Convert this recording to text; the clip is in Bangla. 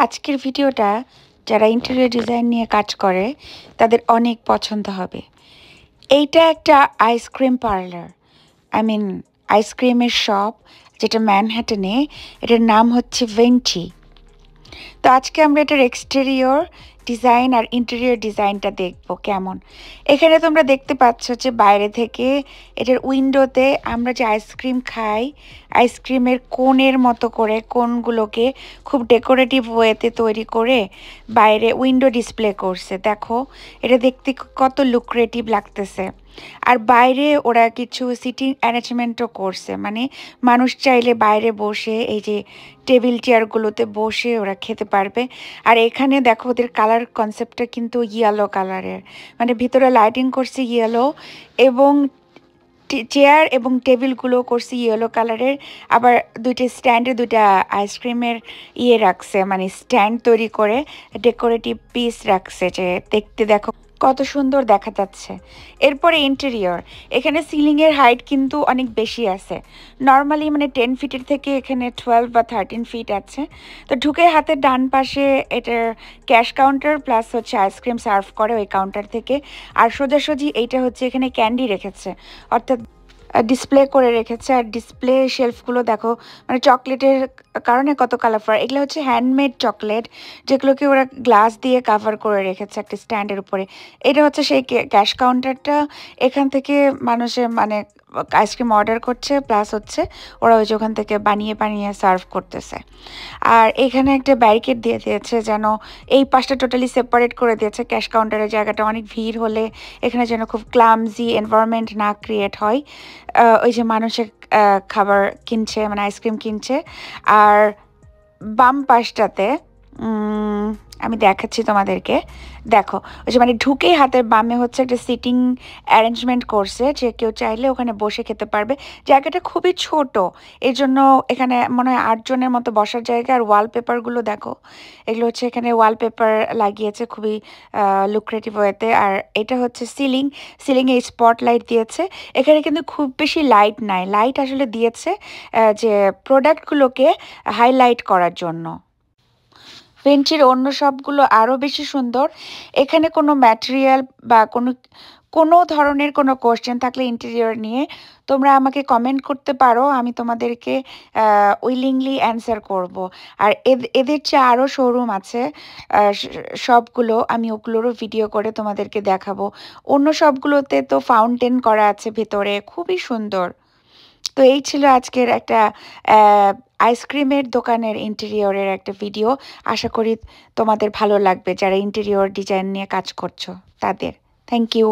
আজকের ভিডিওটা যারা ইন্টেরিয়র ডিজাইন নিয়ে কাজ করে তাদের অনেক পছন্দ হবে। এইটা একটা আইসক্রিম পার্লার, আইসক্রিমের শপ, যেটা ম্যানহাটনে। এটার নাম হচ্ছে ভেন্টি। তো আজকে আমরা এটার এক্সটেরিয়র ডিজাইন আর ইন্টেরিয়র ডিজাইনটা দেখব কেমন। এখানে তোমরা দেখতে পাচ্ছ যে বাইরে থেকে এটার উইন্ডোতে আমরা যে আইসক্রিম খাই, আইসক্রিমের কোনের মতো করে কোনগুলোকে খুব ডেকোরেটিভ ওয়েতে তৈরি করে বাইরে উইন্ডো ডিসপ্লে করছে। দেখো এটা দেখতে কত লুক্রেটিভ লাগতেছে। আর বাইরে ওরা কিছু সিটিং অ্যারেঞ্জমেন্টও করছে, মানে মানুষ চাইলে বাইরে বসে এই যে টেবিল চেয়ারগুলোতে বসে ওরা খেতে পারবে। আর এখানে দেখো ওদের কালার কনসেপ্টটা কিন্তু ইয়েলো কালারের, মানে ভিতরে লাইটিং করছে ইয়েলো, এবং চেয়ার এবং টেবিলগুলো করছে ইয়েলো কালারের। আবার দুইটা স্ট্যান্ডে দুইটা আইসক্রিমের রাখছে, মানে স্ট্যান্ড তৈরি করে ডেকোরেটিভ পিস রাখছে, যে দেখতে দেখো কত সুন্দর দেখা যাচ্ছে। এরপরে ইন্টেরিয়র, এখানে সিলিংয়ের হাইট কিন্তু অনেক বেশি আছে। নর্মালি মানে 10 ফিটের থেকে এখানে 12 বা 13 ফিট আছে। তো ঢুকে হাতের ডান পাশে এটার ক্যাশ কাউন্টার প্লাস হচ্ছে আইসক্রিম সার্ভ করে ওই কাউন্টার থেকে। আর সোজাসুজি এইটা হচ্ছে এখানে ক্যান্ডি রেখেছে, অর্থাৎ ডিসপ্লে করে রেখেছে। আর ডিসপ্লে শেলফগুলো দেখো, মানে চকলেটের কারণে কত কালারফুল। এগুলো হচ্ছে হ্যান্ডমেড চকলেট, যেগুলোকে ওরা গ্লাস দিয়ে কাভার করে রেখেছে একটা স্ট্যান্ডের উপরে। এটা হচ্ছে সেই ক্যাশ কাউন্টারটা। এখান থেকে মানুষের মানে আইসক্রিম অর্ডার করছে, প্লাস হচ্ছে ওরা ওই যে ওখান থেকে বানিয়ে বানিয়ে সার্ভ করতেছে। আর এখানে একটা ব্যারিকেড দিয়ে দিয়েছে, যেন এই পাশটা টোটালি সেপারেট করে দিয়েছে। ক্যাশ কাউন্টারের জায়গাটা অনেক ভিড় হলে এখানে যেন খুব ক্লামজি এনভায়রনমেন্ট না ক্রিয়েট হয়। ওই যে মানুষের খাবার কিনছে, মানে আইসক্রিম কিনছে। আর বাম পাশটাতে আমি দেখাচ্ছি তোমাদেরকে, দেখো ওই যে মানে ঢুকেই হাতের বামে হচ্ছে একটা সিটিং অ্যারেঞ্জমেন্ট করছে, যে কেউ চাইলে ওখানে বসে খেতে পারবে। জায়গাটা খুবই ছোট, এই জন্য এখানে মনে হয় 8 জনের মতো বসার জায়গা। আর ওয়ালপেপারগুলো দেখো, এগুলো হচ্ছে এখানে ওয়ালপেপার লাগিয়েছে খুবই লুক্রেটিভ ওয়েতে। আর এটা হচ্ছে সিলিংয়ে স্পটলাইট দিয়েছে। এখানে কিন্তু খুব বেশি লাইট নাই, লাইট আসলে দিয়েছে যে প্রোডাক্টগুলোকে হাইলাইট করার জন্য। ভেঞ্চির অন্য সবগুলো আরও বেশি সুন্দর। এখানে কোনো ম্যাটেরিয়াল বা কোনো ধরনের কোনো কোশ্চেন থাকলে ইন্টেরিয়র নিয়ে তোমরা আমাকে কমেন্ট করতে পারো, আমি তোমাদেরকে উইলিংলি অ্যান্সার করব। আর এদের চেয়ে আরও শোরুম আছে, সবগুলো আমি ওগুলোরও ভিডিও করে তোমাদেরকে দেখাবো। অন্য সবগুলোতে তো ফাউন্টেন করা আছে ভেতরে, খুবই সুন্দর। তো এই ছিল আজকের একটা আইসক্রিমের দোকানের ইন্টেরিয়রের একটা ভিডিও। আশা করি তোমাদের ভালো লাগবে, যারা ইন্টেরিয়র ডিজাইন নিয়ে কাজ করছো তাদের। Thank you.